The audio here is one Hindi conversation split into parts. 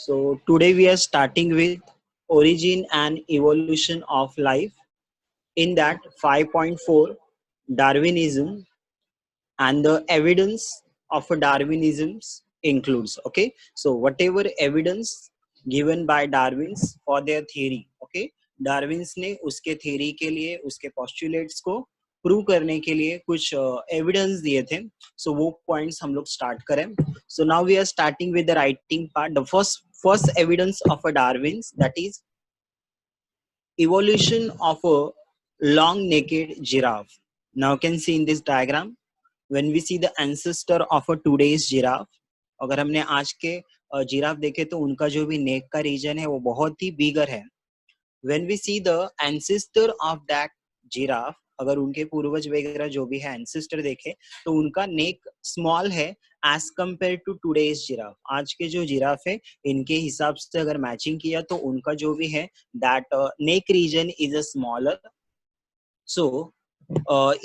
So today we are starting with origin and evolution of life. In that 5.4 Darwinism and the evidence of a Darwinism includes. Okay, so whatever evidence given by Darwin's for their theory. Okay, Darwin's ने उसके थ्योरी के लिए उसके पोस्टुलेट्स को प्रूव करने के लिए कुछ एविडेंस दिए थे. सो वो पॉइंट्स हम लोग स्टार्ट करें. So now we are starting with the writing part. The first evidence of a Darwin's, that is evolution of a long naked giraffe. Now you can see in this diagram, when we see the ancestor of a today's giraffe, अगर हमने आज के जिराफ देखे तो उनका जो भी नेक का रीजन है वो बहुत ही बिगर है. when we see the ancestor of that giraffe, अगर उनके पूर्वज वगैरह जो भी है एंसेस्टर देखे तो उनका नेक स्मॉल है as compare to today's giraffe. आज के जो जिराफ है इनके हिसाब से अगर मैचिंग किया तो उनका जो भी है that neck region is a smaller. So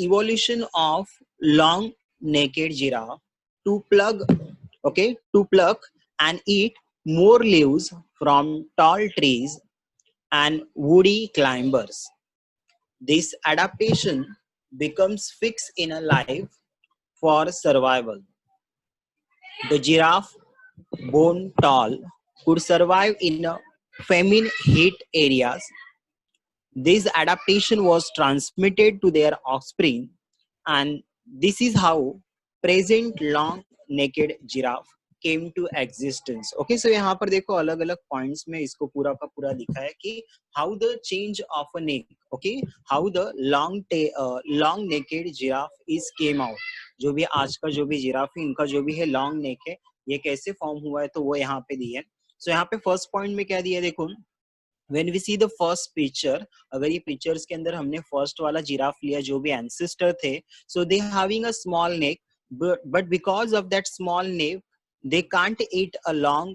evolution of long naked giraffe to pluck and eat more leaves from tall trees and woody climbers. This adaptation becomes fixed in a life for survival. The giraffe, born tall, could survive in famine heat areas. This adaptation was transmitted to their offspring, and this is how present long naked giraffe came to existence. Okay, so यहाँ पर देखो अलग अलग पॉइंट्स में इसको पूरा का पूरा दिखा है कि how the change of a neck, okay, how the long naked giraffe is came out. जो भी आज का जो भी जिराफ है इनका जो भी है लॉन्ग नेक है ये कैसे फॉर्म हुआ है तो वो यहाँ पे दी है. सो यहाँ पे फर्स्ट पॉइंट में क्या दिया है देखो. when we see the first picture, अगर ये पिक्चर्स के अंदर हमने फर्स्ट वाला जिराफ लिया जो भी एंसेस्टर थे, so they having a small neck, but because of that small neck they can't eat a long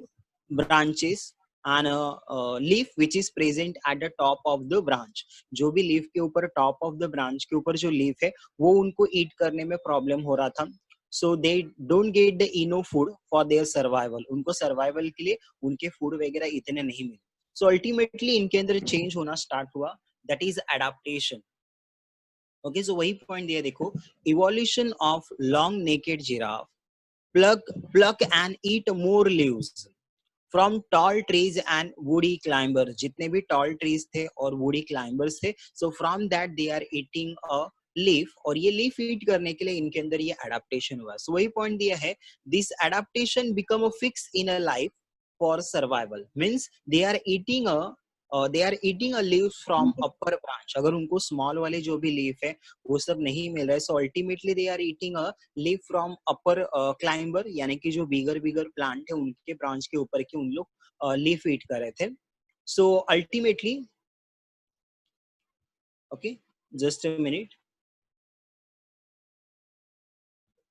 branches and a leaf which is present at the top of the branch. जो भी लीफ के ऊपर टॉप ऑफ द ब्रांच के ऊपर जो लीफ है वो उनको ईट करने में प्रॉब्लम हो रहा था. so they don't get the enough food for their survival. उनको सर्वाइवल के लिए उनके फूड वगैरह इतने नहीं मिले. सो अल्टीमेटली इनके अंदर चेंज होना स्टार्ट हुआ, दैट इज एडाप्टेशन. ओके, सो वही पॉइंट दिया देखो. Evolution of long naked giraffe pluck and eat more leaves from tall trees and woody climbers. जितने भी tall trees थे और woody climbers थे, so from that they are eating a leaf, और ये leaf eat करने के लिए इनके अंदर ये adaptation हुआ. so वही पॉइंट दिया है, this adaptation become a fix in a life for survival. means they are eating a leaf from upper branch. अगर उनको स्मॉल वाले जो भी लीफ है वो सब नहीं मिल रहा है, so ultimately they are eating a leaf from upper climber, यानी कि जो बिगर प्लांट है उनके ब्रांच के ऊपर के उन लोग लीफ ईट कर रहे थे. So ultimately, okay just a minute.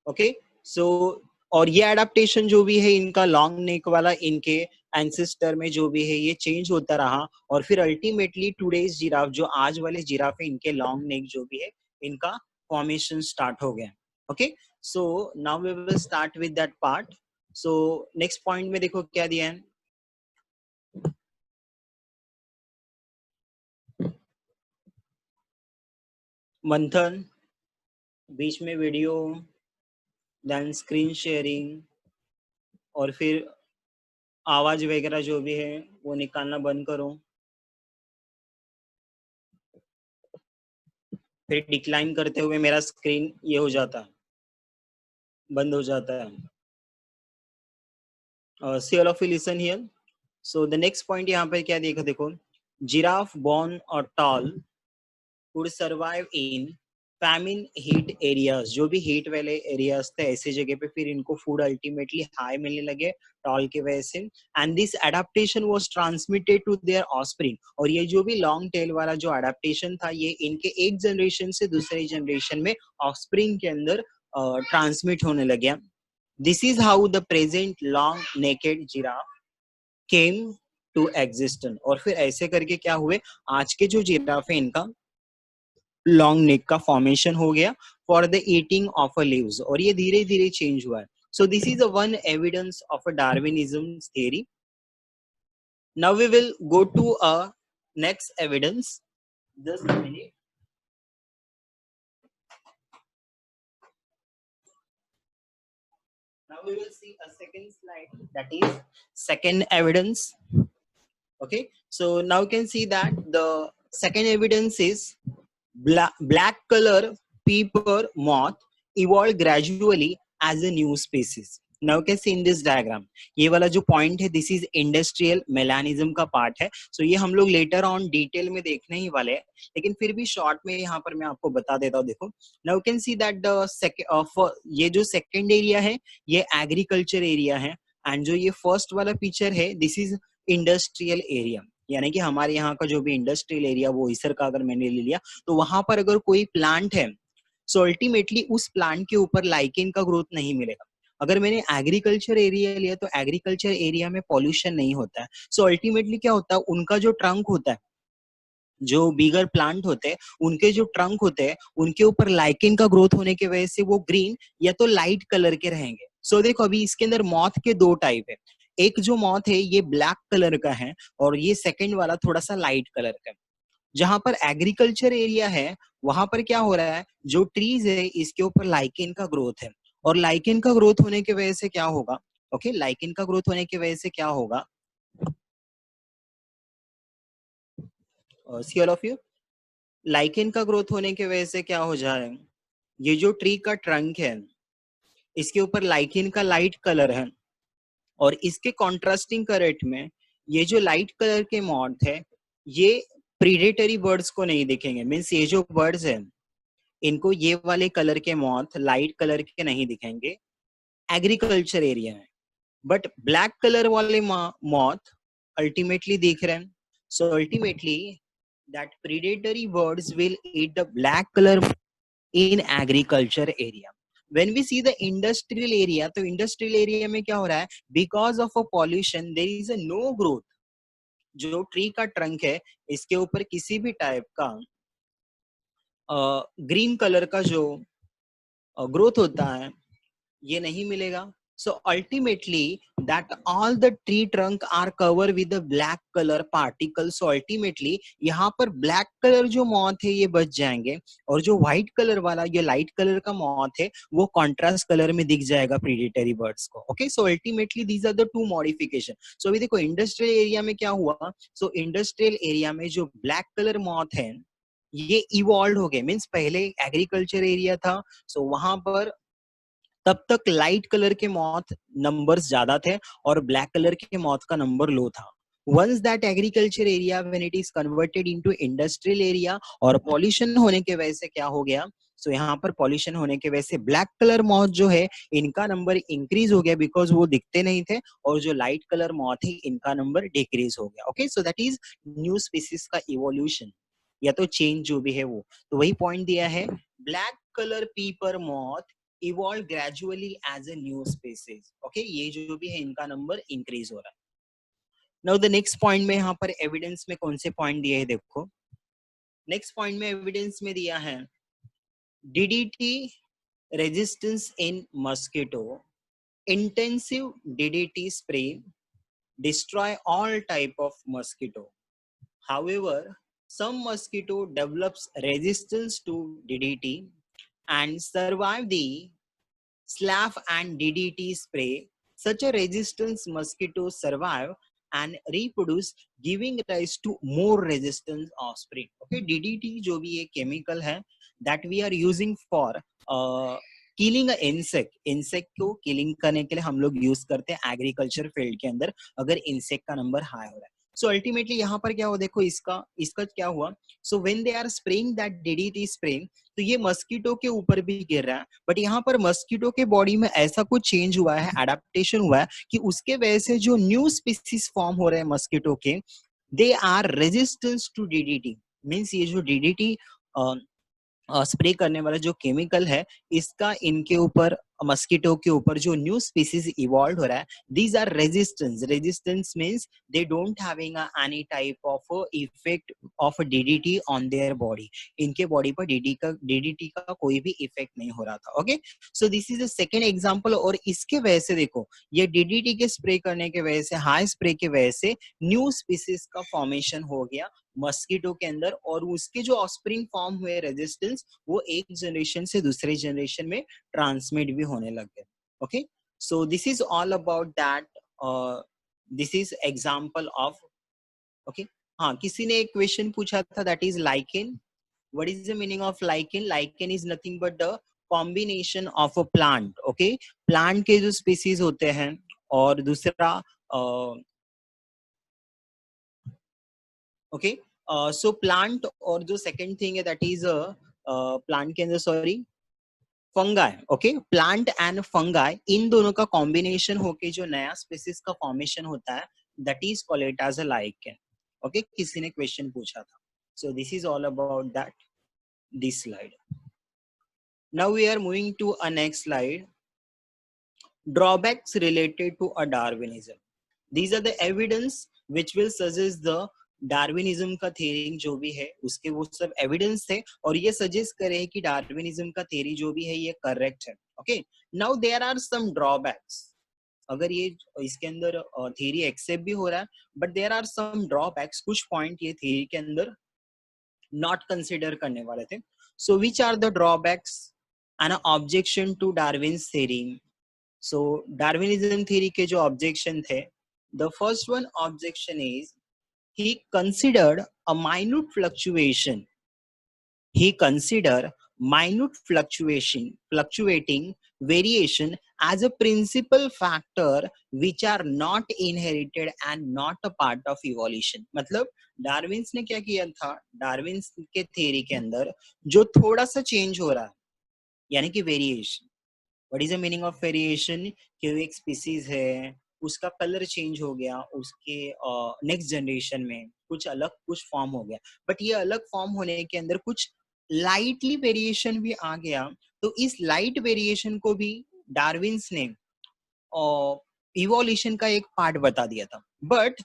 Okay, so और ये एडाप्टेशन जो भी है इनका लॉन्ग नेक वाला इनके एंसेस्टर में जो भी है ये चेंज होता रहा, और फिर अल्टीमेटली टुडेज जिराफ जो आज वाले जिराफ है इनके लॉन्ग नेक जो भी है इनका फॉर्मेशन स्टार्ट हो गया. Okay, so now we will start with that part. So next point में देखो क्या दिया है. मंथन, बीच में वीडियो, देन स्क्रीन शेयरिंग, और फिर आवाज वगैरह जो भी है वो निकालना बंद करो, फिर डिक्लाइन करते हुए मेरा स्क्रीन ये हो जाता है, बंद हो जाता है. See all of you listen here. So the next point यहाँ पे क्या देखो देखो. Giraffe born or tall could survive in famine heat areas. जो भी हीट वाले एरियाज थे ऐसे जगह पे फिर इनको फूड अल्टीमेटली हाई मिलने लगे टॉल के वजह से. And this adaptation was transmitted to their offspring. और ये जो भी लॉन्ग टेल वाला जो एडेप्टेशन था ये इनके एक जनरेशन से दूसरे जनरेशन में ऑफस्प्रिंग के अंदर ट्रांसमिट होने लगे. This is how the present long naked giraffe came to existence. और फिर ऐसे करके क्या हुए, आज के जो जिराफ है इनका लॉन्ग नेक का फॉर्मेशन हो गया for the eating of a leaves, और ये धीरे धीरे चेंज हुआ है. सो this is one evidence of a Darwinism theory. Now we will go to a next evidence. Just a minute. Now we will see a second slide, that is second evidence. Okay, so now you can see that the second evidence is black color pepper moth evolved gradually as a new species. Now you can see in this diagram, ये वाला जो point है, this is industrial melanism का part है. So ये हम लोग later on detail में देखने ही वाले हैं, लेकिन फिर भी short में यहाँ पर मैं आपको बता देता हूँ. देखो, now you can see that the second ये जो second area है ये agriculture area है, and जो ये first वाला picture है this is industrial area. यानी कि हमारे यहाँ का जो भी इंडस्ट्रियल एरिया वो इसर का अगर मैंने ले लिया, तो वहां पर अगर कोई प्लांट है, सो अल्टीमेटली उस प्लांट के ऊपर लाइकेन का ग्रोथ नहीं मिलेगा. अगर मैंने एग्रीकल्चर एरिया लिया तो एग्रीकल्चर एरिया में पॉल्यूशन नहीं होता है. सो अल्टीमेटली क्या होता है, उनका जो ट्रंक होता है, जो बिगर प्लांट होते हैं, उनके जो ट्रंक होते हैं, उनके ऊपर लाइकेन का ग्रोथ होने की वजह से वो ग्रीन या तो लाइट कलर के रहेंगे. सो देखो, अभी इसके अंदर मॉथ के दो टाइप है. एक जो मॉथ है ये ब्लैक कलर का है, और ये सेकंड वाला थोड़ा सा लाइट कलर का है. जहां पर एग्रीकल्चर एरिया है वहां पर क्या हो रहा है, जो ट्रीज है इसके ऊपर लाइकेन का ग्रोथ है, और लाइकेन का ग्रोथ होने की वजह से क्या होगा, ओके, लाइकेन का ग्रोथ होने की वजह से क्या होगा, see all of you, lichen का ग्रोथ होने की वजह से क्या हो जाए, ये जो ट्री का ट्रंक है इसके ऊपर लाइकेन का लाइट कलर है, और इसके कॉन्ट्रास्टिंग करेक्ट में ये जो लाइट कलर के मॉथ है ये प्रीडेटरी बर्ड्स को नहीं दिखेंगे. मीन्स ये जो बर्ड्स है इनको ये वाले कलर के मॉथ लाइट कलर के नहीं दिखेंगे एग्रीकल्चर एरिया में, बट ब्लैक कलर वाले मॉथ अल्टीमेटली दिख रहे हैं. So ultimately that predatory birds will eat the black colour in agriculture area. when we see the industrial area, तो industrial area में क्या हो रहा है, because of a pollution there is a no growth. जो ट्री का ट्रंक है इसके ऊपर किसी भी टाइप का ग्रीन कलर का जो ग्रोथ होता है ये नहीं मिलेगा. So ultimately that all the tree trunk are covered with the black color particles. So ultimately यहाँ पर black color जो moth है ये बच जाएंगे, और जो white color वाला ये light color का moth है वो contrast color में दिख जाएगा predatory birds को. Okay, so ultimately these are the two modification. So अभी देखो industrial area में क्या हुआ, so industrial area में जो black color moth है ये evolved हो गए. मीन्स पहले एग्रीकल्चर एरिया था, सो वहां पर तब तक लाइट कलर के मॉथ नंबर्स ज्यादा थे और ब्लैक कलर के मॉथ का नंबर लो था. Once that agriculture area when it is converted into industrial area और पॉल्यूशन होने के वजह से क्या हो गया, सो यहाँ पर पॉल्यूशन होने के वजह से ब्लैक कलर मॉथ जो है इनका नंबर इंक्रीज हो गया, बिकॉज वो दिखते नहीं थे, और जो लाइट कलर मॉथ है इनका नंबर डिक्रीज हो गया. Okay, so that is new species का इवोल्यूशन या तो चेंज जो भी है वो. तो वही पॉइंट दिया है, black colour pepper moth evolve gradually as a new species. Okay, ये जो भी है इनका नंबर इंक्रीज हो रहा है. नाउ द नेक्स्ट पॉइंट में यहाँ पर एविडेंस में कौन से पॉइंट दिए है, देखो नेक्स्ट पॉइंट में एविडेंस में दिया है DDT resistance in mosquito, intensive DDT spray destroy all type of mosquito. However, some mosquito develops resistance to DDT and survive the SLAF and DDT spray. Such a resistance mosquitoes survive and reproduce, giving rise to more resistance offspring. Okay, DDT जो भी ये chemical है that we are using for killing insect. Insect को किलिंग करने के लिए हम लोग यूज करते हैं एग्रीकल्चर फील्ड के अंदर अगर इंसेक्ट का नंबर हाई हो रहा है. सो अल्टीमेटली यहाँ पर क्या हुआ, देखो इसका क्या हुआ, so when they are spraying that DDT spray, तो ये मस्कीटो के ऊपर भी गिर रहा है, बट यहाँ पर मस्कीटो के बॉडी में ऐसा कुछ चेंज हुआ है, एडेप्टेशन हुआ है कि उसके वजह से जो न्यू स्पीसीज फॉर्म हो रहे हैं मस्कीटो के, they are resistance to DDT. Means ये जो डीडीटी स्प्रे करने वाला जो केमिकल है इसका इनके ऊपर मस्कीटो के ऊपर जो न्यू स्पीसीज इवॉल्व हो रहा है, these are resistance. Resistance means they don't having any type of effect of DDT on their body. इनके बॉडी पर डीडीटी का कोई भी इफेक्ट नहीं हो रहा था. Okay, so this is the second example. और इसके वजह से देखो, ये डीडीटी के स्प्रे करने के वजह से, हाई स्प्रे के वजह से न्यू स्पीसीज का फॉर्मेशन हो गया मस्कीटो के अंदर, और उसके जो ऑस्प्रिंग फॉर्म हुए रेजिस्टेंस, वो एक जनरेशन से दूसरे जनरेशन में ट्रांसमिट भी होने लग गए. Okay, so this is all about that. This is example of. Okay, हाँ, किसी ने एक क्वेश्चन पूछा था, that is lichen. What is the meaning of lichen? Lichen is nothing but the combination of a plant. Okay, plant के जो स्पीसीज होते हैं, और दूसरा ओके, सो प्लांट, और जो सेकंड थिंग है दैट इज प्लांट के अंदर, sorry, fungi. Okay, plant and fungi, इन दोनों का कॉम्बिनेशन होके जो नया स्पीसीज का फॉर्मेशन होता है, that is called it as a lichen. Okay, किसी ने क्वेश्चन पूछा था. So this is all about that, this slide. Now we are moving to a next slide. Drawbacks related to a Darwinism. These are the evidence which will suggest the Darwinism का थ्योरी जो भी है, उसके वो सब एविडेंस थे, और ये सजेस्ट करे कि डार्विनिज्म का थ्योरी जो भी है ये करेक्ट है. Okay, now there are some drawbacks. अगर ये इसके अंदर थ्योरी एक्सेप्ट भी हो रहा है, but there are some drawbacks. कुछ पॉइंट ये थ्योरी के अंदर नॉट कंसिडर करने वाले थे. So which are the drawbacks and objection to Darwin's theory? So Darwinism theory के जो objection थे, the first one objection is he considered a minute fluctuation. He considered fluctuating variation as a principal factor which are not inherited and not a part of evolution. मतलब डार्विन्स ने क्या किया था, डार्विन्स के थ्योरी के अंदर जो थोड़ा सा चेंज हो रहा है, यानी कि variation. What is the meaning of variation? कि एक स्पीसीज है, उसका कलर चेंज हो गया, उसके नेक्स्ट जनरेशन में कुछ अलग कुछ फॉर्म हो गया, बट ये अलग फॉर्म होने के अंदर कुछ लाइटली वेरिएशन भी आ गया. तो इस लाइट वेरिएशन को भी डार्विन्स ने इवोल्यूशन का एक पार्ट बता दिया था. But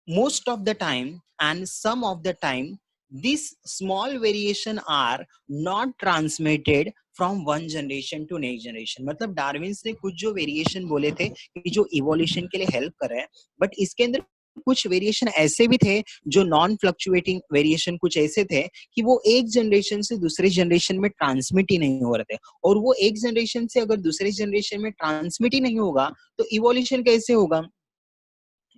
most of the time and some of the time these small variation are not transmitted from one generation to next generation. मतलब डार्विन्स ने कुछ जो वेरिएशन बोले थे कि जो इवोल्यूशन के लिए हेल्प कर रहे हैं, बट इसके अंदर कुछ वेरिएशन ऐसे भी थे जो नॉन फ्लक्चुएटिंग वेरिएशन कुछ ऐसे थे कि वो एक जनरेशन से दूसरे जनरेशन में ट्रांसमिट ही नहीं हो रहे थे. और वो एक जनरेशन से अगर दूसरे जनरेशन में ट्रांसमिट ही नहीं होगा तो इवोल्यूशन कैसे होगा?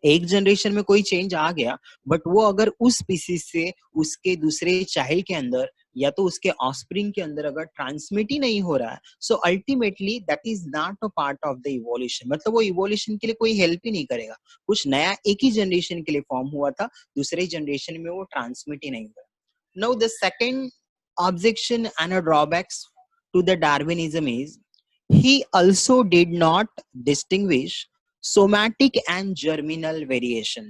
एक जनरेशन में कोई चेंज आ गया, बट वो अगर उस स्पीसीज से उसके दूसरे चाइल्ड के अंदर या तो उसके ऑफस्प्रिंग के अंदर अगर ट्रांसमिट ही नहीं हो रहा है, so ultimately that is not a part of the evolution. मतलब वो इवोल्यूशन के लिए कोई हेल्प ही नहीं करेगा. कुछ नया एक ही जनरेशन के लिए फॉर्म हुआ था, दूसरे जनरेशन में वो ट्रांसमिट ही नहीं हुआ. Now the second objection and drawbacks to the Darwinism is he also did not distinguish somatic and germinal variation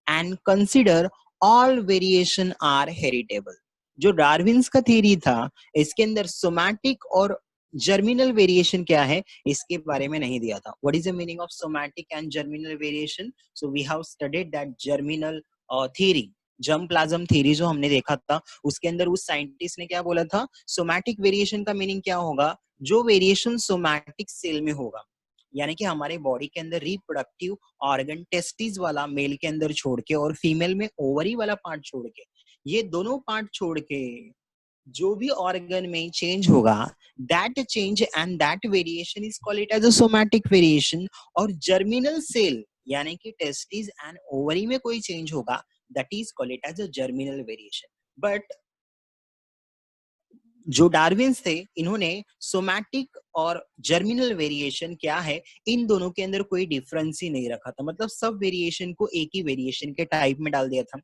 and consider all variation are heritable. जो डार्विन्स का थ्योरी था, इसके अंदर सोमैटिक और जर्मिनल वेरिएशन क्या है इसके बारे में नहीं दिया था. What is the meaning of somatic and germinal variation? So we have studied that germinal theory, germ plasm theory जो हमने देखा था, उसके अंदर उस साइंटिस्ट ने क्या बोला था, सोमैटिक वेरिएशन का मीनिंग क्या होगा? जो वेरिएशन सोमैटिक सेल में होगा, यानी कि हमारे बॉडी के अंदर रिप्रोडक्टिव ऑर्गन टेस्टिस वाला मेल के अंदर छोड़ के और फीमेल में ओवरी वाला पार्ट छोड़ के, ये दोनों पार्ट छोड़ के जो भी ऑर्गन में चेंज होगा, that change and that variation is called it as a somatic variation. और जर्मिनल सेल यानी कि टेस्टिस एंड ओवरी में कोई चेंज होगा, that is called it as a germinal variation. But जो डार्विन्स थे, इन्होंने सोमैटिक और जर्मिनल वेरिएशन क्या है, इन दोनों के अंदर कोई डिफरेंस ही नहीं रखा था. मतलब सब वेरिएशन को एक ही वेरिएशन के टाइप में डाल दिया था.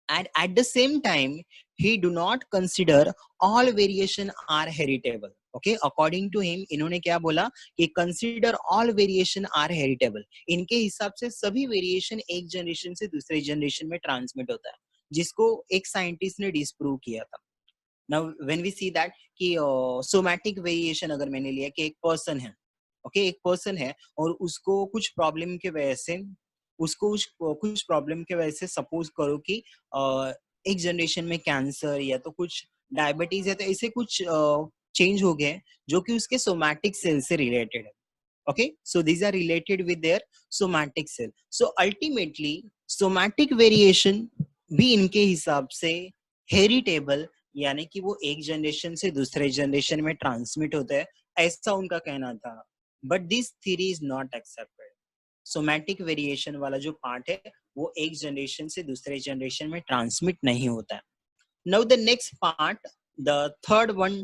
And at the same time he do not consider all variation are heritable. Okay, according to him, इन्होंने क्या बोला कि consider all variation are heritable. इनके हिसाब से सभी वेरिएशन एक जनरेशन से दूसरे जनरेशन में ट्रांसमिट होता है, जिसको एक साइंटिस्ट ने डिस्प्रूव किया था. Now when we see that कि सोमैटिक वेरिएशन अगर मैंने लिया कि एक पर्सन है, ओके, एक पर्सन है और उसको कुछ प्रॉब्लम के वजह से कुछ प्रॉब्लम के वजह से सपोज करो कि एक जनरेशन में कैंसर या तो कुछ डायबिटीज है, तो ऐसे कुछ चेंज हो गए जो कि उसके सोमैटिक सेल से रिलेटेड है. Okay, so these are related with their somatic cell. So ultimately somatic variation भी इनके हिसाब से हेरिटेबल, यानी कि वो एक जनरेशन से दूसरे जनरेशन में ट्रांसमिट होता है, ऐसा उनका कहना था. But this theory is not accepted. Somatic variation वाला जो पार्ट है वो एक जनरेशन से दूसरे जनरेशन में ट्रांसमिट नहीं होता है. Now the next part, the third one,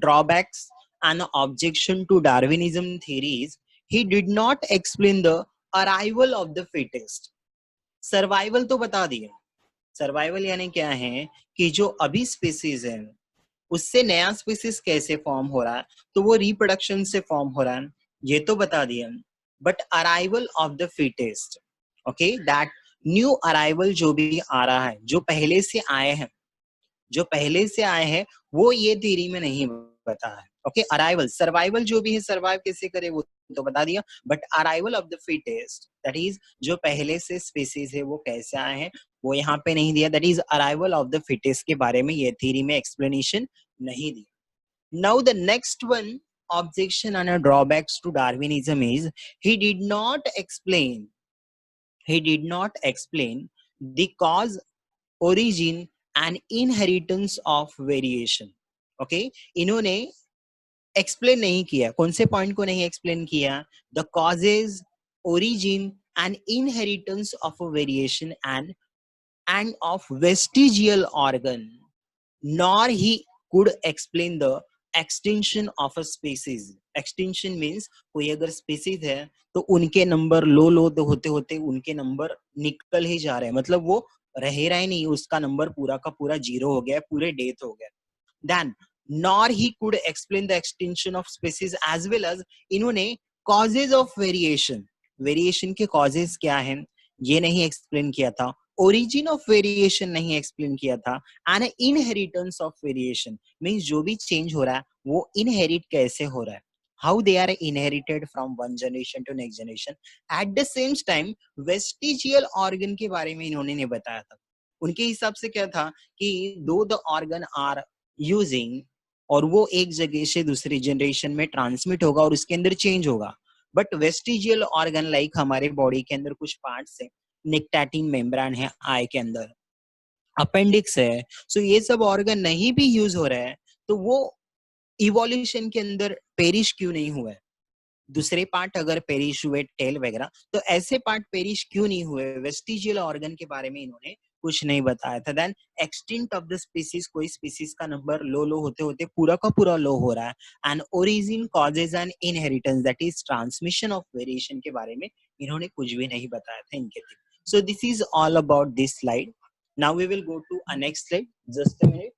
drawbacks and objection to Darwinism theories, he did not explain the arrival of the fittest. Survival तो बता दिए. सर्वाइवल यानी क्या है कि जो अभी स्पीसीज है उससे नया स्पीसीज कैसे फॉर्म हो रहा है, तो वो रिप्रोडक्शन से फॉर्म हो रहा है, ये तो बता दिया. But arrival of the fittest, okay, that new arrival जो भी आ रहा है, जो पहले से आए हैं, जो पहले से आए हैं, वो ये थ्योरी में नहीं बता है. ओके, अराइवल, सर्वाइवल जो भी है, सर्वाइव कैसे करे वो तो बता दिया. But arrival of the fittest, that is जो पहले से स्पीसीज है वो कैसे आए हैं, वो यहाँ पे नहीं दिया. That is arrival of the fittest के बारे में ये थ्योरी में एक्सप्लेनेशन नहीं दिया. Now the next one objection and drawbacks to Darwinism is he did not explain the cause, origin and inheritance of variation. Okay, इन्होंने एक्सप्लेन नहीं किया. कौन से पॉइंट को नहीं एक्सप्लेन किया? The causes, origin and inheritance of a variation and of vestigial organ, nor he could explain the extinction of a species. Extinction means कोई अगर स्पीसीज है तो उनके नंबर लो होते होते उनके नंबर निकल ही जा रहे हैं, मतलब वो रह रहा ही नहीं, उसका नंबर पूरा का पूरा जीरो हो गया, पूरे डेथ हो गया. Then nor he could explain the extinction of species as well as इन्होंने causes of variation के causes क्या हैं ये नहीं एक्सप्लेन किया था. ओरिजिन ऑफ वेरिएशन नहीं एक्सप्लेन किया था. And inheritance of variation means जो भी चेंज हो रहा है वो इनहेरिट कैसे हो रहा है, how they are inherited from one generation to next generation. At the same time vestigial organ के बारे में इन्होंने नहीं बताया था. उनके हिसाब से क्या था कि दो द ऑर्गन आर यूजिंग, और वो एक जगह से दूसरी जनरेशन में ट्रांसमिट होगा और उसके अंदर चेंज होगा. बट वेस्टिजियल ऑर्गन लाइक हमारे बॉडी के अंदर कुछ पार्ट्स है, निक्टेटिन मेम्ब्रेन है आई के अंदर, अपेंडिक्स है, सो ये सब ऑर्गन नहीं भी यूज हो रहा है, तो वो इवोल्यूशन के अंदर पेरिश क्यों नहीं हुआ है? दूसरे पार्ट अगर पेरिश हुए, टेल वगैरह, तो ऐसे पार्ट पेरिश क्यों नहीं हुए? वेस्टिजियल ऑर्गन के बारे में इन्होंने कुछ नहीं बताया था. Then extinct of the species, कोई स्पीसीज का नंबर लो होते होते पूरा का पूरा लो हो रहा है. And origin, causes and inheritance, that is transmission of variation के बारे में इन्होंने कुछ भी नहीं बताया था इनके through. So this is all about this slide. Now we will go to a next slide. Just a minute.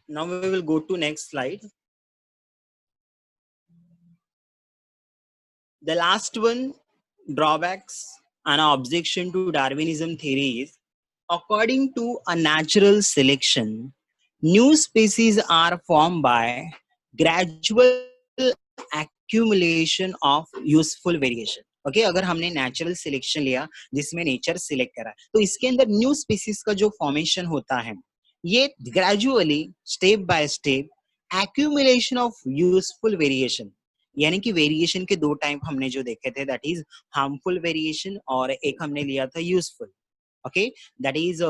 Now we will go to next slide. The last one, drawbacks and objection to Darwinism theory is, according to a natural selection, new species are formed by gradual accumulation of useful variation. Okay, अगर हमने नेचुरल सिलेक्शन लिया जिसमें नेचर सिलेक्ट करा, तो इसके अंदर न्यू स्पीसीज का जो फॉर्मेशन होता है ये gradually step by step accumulation of useful variation, यानी कि वेरिएशन के दो टाइप हमने जो देखे थे, दैट इज हार्मफुल वेरिएशन और एक हमने लिया था यूजफुल. ओके, दैट इज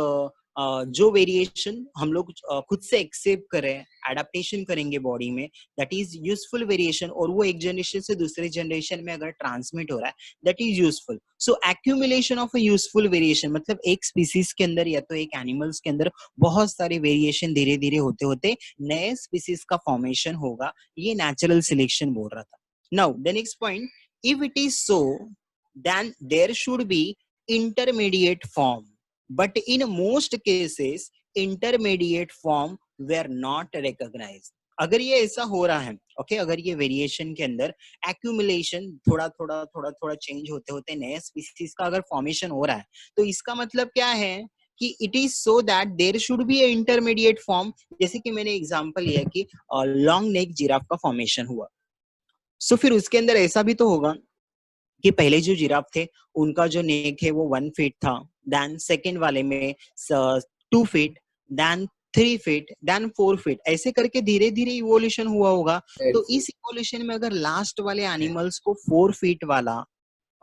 जो वेरिएशन हम लोग खुद से एक्सेप्ट करें, एडाप्टेशन करेंगे बॉडी में, दैट इज यूजफुल वेरिएशन, और वो एक जनरेशन से दूसरे जनरेशन में अगर ट्रांसमिट हो रहा है, that is useful. So accumulation of a useful variation मतलब एक स्पीसीज के अंदर या तो एक एनिमल्स के अंदर बहुत सारे वेरिएशन धीरे धीरे होते होते नए स्पीसीज का फॉर्मेशन होगा, ये नेचुरल सिलेक्शन बोल रहा था. Now the next point, if it is so then there should be intermediate form, but in most cases intermediate form were not recognized. अगर ये ऐसा हो रहा है, ओके अगर ये वेरिएशन के अंदर एक्यूमुलेशन थोड़ा चेंज होते होते नए स्पीसीज का अगर फॉर्मेशन हो रहा है, तो इसका मतलब क्या है कि it is so that there should be a intermediate form. जैसे कि मैंने एग्जांपल लिया कि लॉन्ग नेक जिराफ का फॉर्मेशन हुआ, सो फिर उसके अंदर ऐसा भी तो होगा कि पहले जो जिराफ थे उनका जो नेक है वो 1 फीट था, देन सेकेंड वाले में 2 feet, then 3 feet, then 4 feet, ऐसे करके धीरे धीरे इवोल्यूशन हुआ होगा। तो इस इवोल्यूशन में अगर लास्ट वाले एनिमल्स को 4 फीट वाला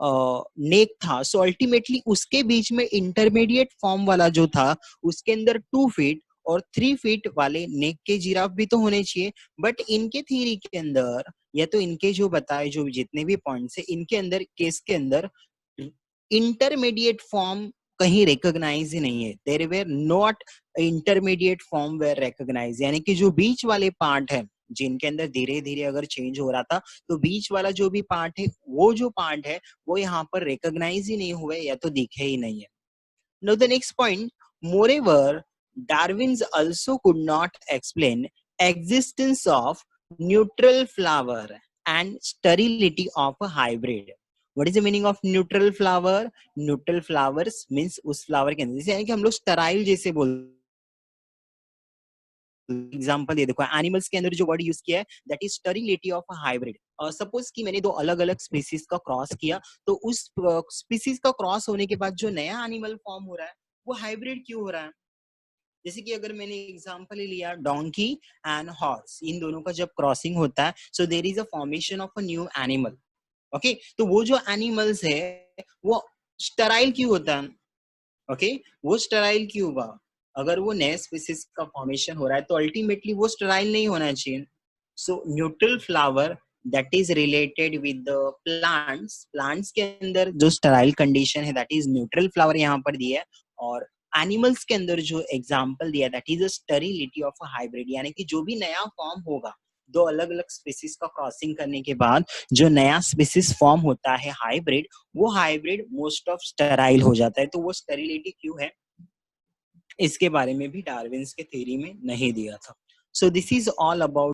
नेक था, सो अल्टीमेटली उसके बीच में इंटरमीडिएट फॉर्म वाला जो था उसके अंदर 2 फीट और 3 फीट वाले नेक के जिराफ भी तो होने चाहिए। बट इनके थ्योरी के अंदर या तो इनके जो बताए जो जितने भी पॉइंट्स है इनके अंदर केस के अंदर इंटरमीडिएट फॉर्म कहीं रिकॉग्नाइज ही नहीं है। There were not intermediate form were recognise, यानी कि जो बीच वाले पार्ट है जिनके अंदर धीरे धीरे अगर चेंज हो रहा था, तो बीच वाला जो भी पार्ट है वो जो पार्ट है वो यहाँ पर रिकॉग्नाइज ही नहीं हुए या तो दिखे ही नहीं है। Now the next point, moreover, Darwin's also could not explain existence of neutral flower and sterility of a hybrid. What is the meaning of neutral flower? Neutral flowers means उस flower के अंदर जैसे यानी कि हम लोग sterile जैसे बोलते, एग्जाम्पल ये देखो एनिमल्स के अंदर जो वर्ड यूज किया है that is sterility of a hybrid. Suppose कि मैंने दो अलग अलग स्पीसीज का क्रॉस किया, तो उस स्पीसीज का क्रॉस होने के बाद जो नया एनिमल फॉर्म हो रहा है वो हाइब्रिड क्यों हो रहा है। जैसे कि अगर मैंने एग्जांपल लिया डोंकी एंड हॉर्स, इन दोनों का जब क्रॉसिंग होता है so there is a formation of a new animal. Okay तो वो जो एनिमल्स है वो स्टराइल क्यों होता है। ओके वो स्टराइल क्यों हुआ, अगर वो नए स्पीसीज का फॉर्मेशन हो रहा है तो अल्टीमेटली वो स्टराइल नहीं होना चाहिए। So neutral flower that is related with the plants, plants के अंदर जो स्टराइल कंडीशन है दैट इज न्यूट्रल फ्लावर यहाँ पर दिया है, और एनिमल्स के अंदर जो एग्जांपल दिया that is a sterility of a hybrid, यानी कि जो भी नया फॉर्म होगा दो अलग अलग स्पीसीज का क्रॉसिंग करने के बाद जो नया स्पीसीज फॉर्म होता है हाइब्रिड, वो हाइब्रिड मोस्ट ऑफ स्टेराइल हो जाता है। तो वो स्टेरिलिटी क्यों है इसके बारे में भी डार्विन्स के थ्योरी में नहीं दिया था। So this is all about